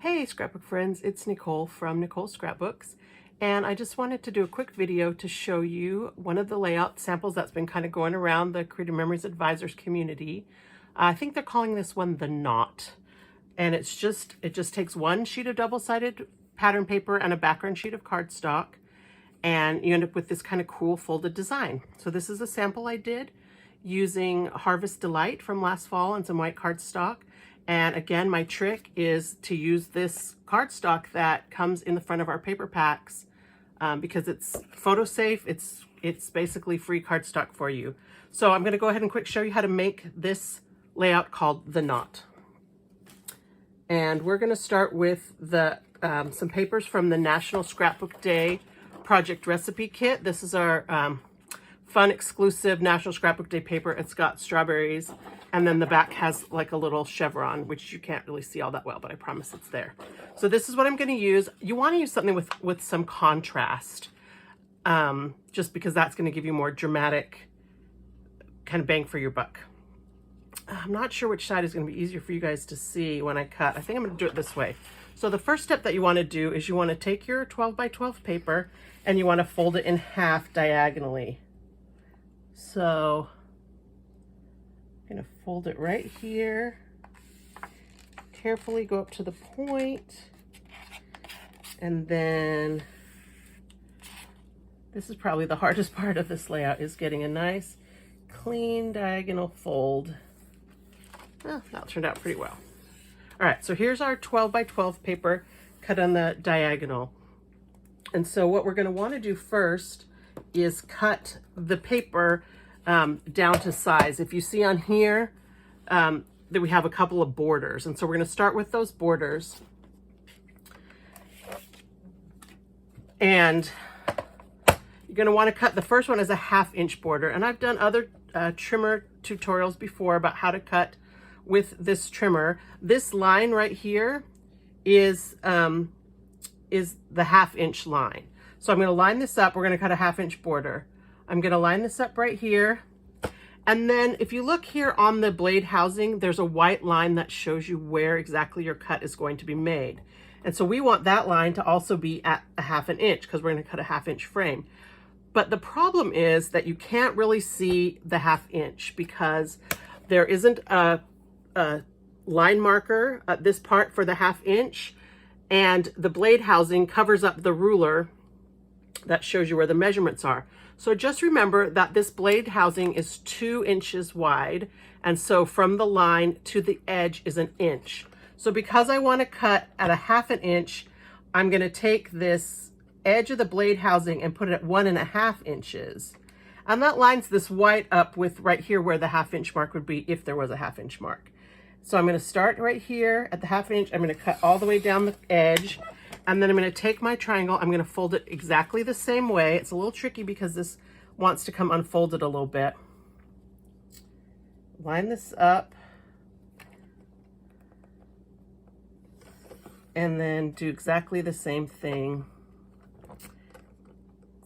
Hey scrapbook friends, it's Nicole from Nicole Scrapbooks, and I just wanted to do a quick video to show you one of the layout samples that's been kind of going around the Creative Memories Advisors community. I think they're calling this one the Knot, and it just takes one sheet of double-sided pattern paper and a background sheet of cardstock, and you end up with this kind of cool folded design. So this is a sample I did using Harvest Delight from last fall and some white cardstock. And again, my trick is to use this cardstock that comes in the front of our paper packs because it's photo safe. It's basically free cardstock for you. So I'm going to go ahead and quick show you how to make this layout called the Knot. And we're going to start with the some papers from the National Scrapbook Day Project Recipe Kit. This is our fun exclusive National Scrapbook Day paper. It's got strawberries, and then the back has like a little chevron, which you can't really see all that well, but I promise it's there. So this is what I'm going to use. You want to use something with some contrast, just because that's going to give you more dramatic kind of bang for your buck. I'm not sure which side is going to be easier for you guys to see when I cut. I think I'm going to do it this way. So the first step that you want to do is you want to take your 12 by 12 paper and you want to fold it in half diagonally. So I'm going to fold it right here, carefully go up to the point, and then this is probably the hardest part of this layout, is getting a nice clean diagonal fold. Oh, that turned out pretty well. All right, so here's our 12 by 12 paper cut on the diagonal. And so what we're going to want to do first is cut the paper down to size. If you see on here that we have a couple of borders, and so we're going to start with those borders. And you're going to want to cut the first one as a 1/2 inch border. And I've done other trimmer tutorials before about how to cut with this trimmer. This line right here is the 1/2 inch line. So I'm going to line this up. We're going to cut a 1/2 inch border. I'm going to line this up right here. And then if you look here on the blade housing, there's a white line that shows you where exactly your cut is going to be made. And so we want that line to also be at a 1/2 inch because we're going to cut a 1/2 inch frame. But the problem is that you can't really see the 1/2 inch because there isn't a line marker at this part for the 1/2 inch, and the blade housing covers up the ruler that shows you where the measurements are. So just remember that this blade housing is 2 inches wide, and so from the line to the edge is 1 inch. So because I want to cut at a 1/2 inch, I'm going to take this edge of the blade housing and put it at 1.5 inches. And that lines this white up with right here where the 1/2 inch mark would be if there was a 1/2 inch mark. So I'm going to start right here at the 1/2 inch. I'm going to cut all the way down the edge. And then I'm going to take my triangle. I'm going to fold it exactly the same way. It's a little tricky because this wants to come unfolded a little bit. Line this up. And then do exactly the same thing.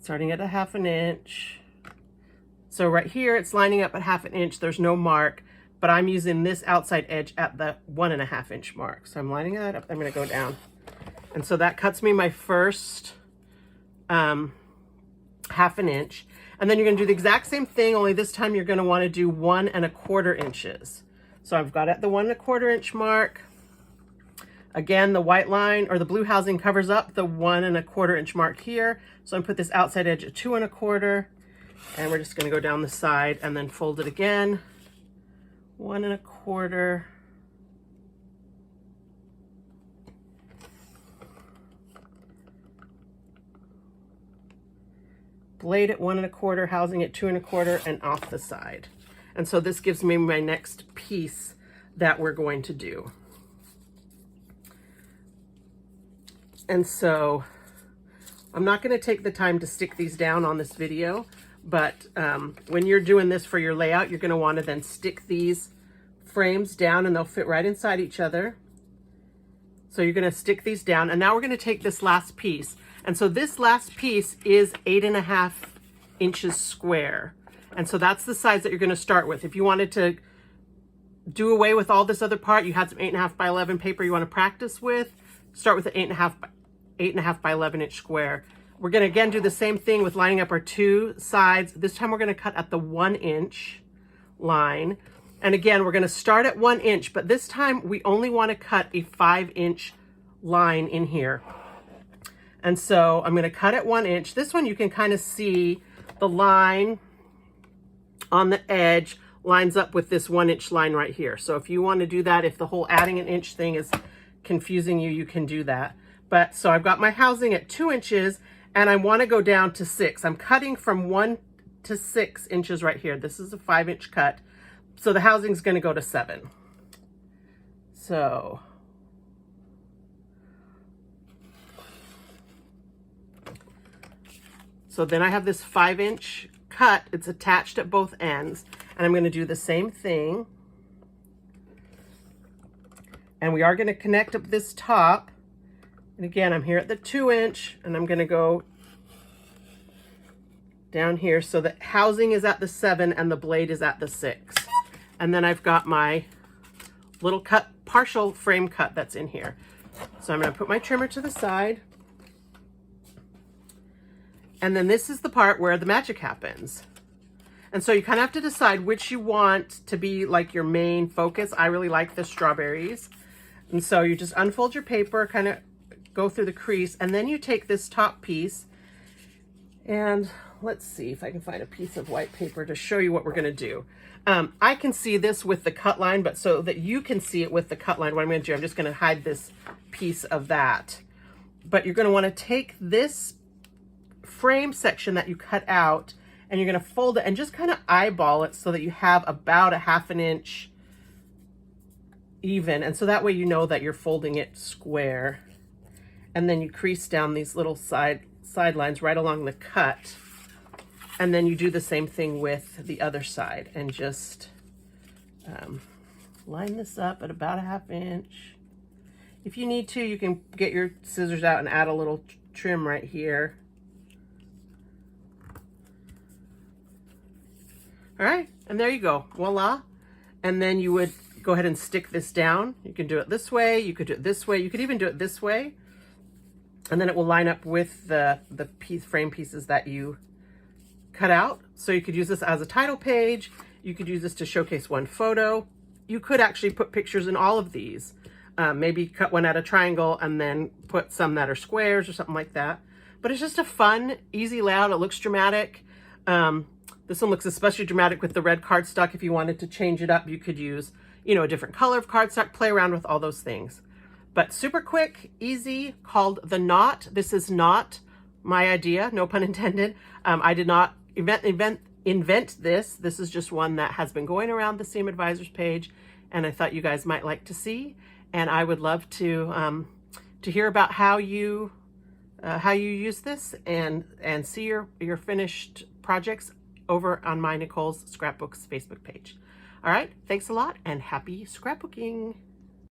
Starting at a 1/2 inch. So right here, it's lining up at 1/2 inch. There's no mark, but I'm using this outside edge at the 1.5 inch mark. So I'm lining that up. I'm going to go down. And so that cuts me my first 1/2 inch. And then you're going to do the exact same thing, only this time you're going to want to do 1.25 inches. So I've got at the 1.25 inch mark. Again, the white line or the blue housing covers up the 1.25 inch mark here. So I'm going to put this outside edge at 2.25, and we're just going to go down the side and then fold it again. 1.25. Blade at 1.25, housing at 2.25, and off the side. And so this gives me my next piece that we're going to do. And so I'm not going to take the time to stick these down on this video, but when you're doing this for your layout, you're going to want to then stick these frames down and they'll fit right inside each other. So you're going to stick these down, and now we're going to take this last piece. And so this last piece is 8.5 inches square. And so that's the size that you're going to start with. If you wanted to do away with all this other part, you had some 8.5 by 11 paper you want to practice with, start with an 8.5 by 11 inch square. We're gonna again do the same thing with lining up our two sides. This time we're gonna cut at the 1 inch line. And again, we're gonna start at 1 inch, but this time we only wanna cut a 5-inch line in here. And so I'm gonna cut at 1 inch. This one you can kind of see the line on the edge lines up with this 1 inch line right here. So if you want to do that, if the whole adding an inch thing is confusing you, you can do that. But so I've got my housing at 2 inches and I want to go down to 6. I'm cutting from 1 to 6 inches right here. This is a 5-inch cut. So the housing is going to go to 7. So then I have this 5-inch cut. It's attached at both ends. And I'm going to do the same thing. And we are going to connect up this top. And again, I'm here at the 2-inch and I'm going to go down here so the housing is at the 7 and the blade is at the 6. And then I've got my little cut, partial frame cut that's in here. So I'm going to put my trimmer to the side. And then this is the part where the magic happens. And so you kind of have to decide which you want to be like your main focus. I really like the strawberries. And so you just unfold your paper, kind of go through the crease, and then you take this top piece and let's see if I can find a piece of white paper to show you what we're going to do. I can see this with the cut line, but so that you can see it with the cut line, what I'm going to do, I'm just going to hide this piece of that. But you're going to want to take this frame section that you cut out and you're going to fold it and just kind of eyeball it so that you have about a 1/2 inch even. And so that way you know that you're folding it square. And then you crease down these little sidelines right along the cut. And then you do the same thing with the other side and just line this up at about a 1/2 inch. If you need to, you can get your scissors out and add a little trim right here. All right, and there you go, voila. And then you would go ahead and stick this down. You can do it this way, you could do it this way, you could even do it this way. And then it will line up with the frame pieces that you cut out. So you could use this as a title page. You could use this to showcase one photo. You could actually put pictures in all of these. Maybe cut one at a triangle and then put some that are squares or something like that. But it's just a fun, easy layout. It looks dramatic. This one looks especially dramatic with the red cardstock. If you wanted to change it up, you could use, you know, a different color of cardstock, play around with all those things. But super quick, easy, called The Knot. This is not my idea, no pun intended. I did not invent this. This is just one that has been going around the Seam Advisors page, and I thought you guys might like to see. And I would love to hear about how you use this and see your finished projects over on my Nicole's Scrapbooks Facebook page. All right, thanks a lot and happy scrapbooking.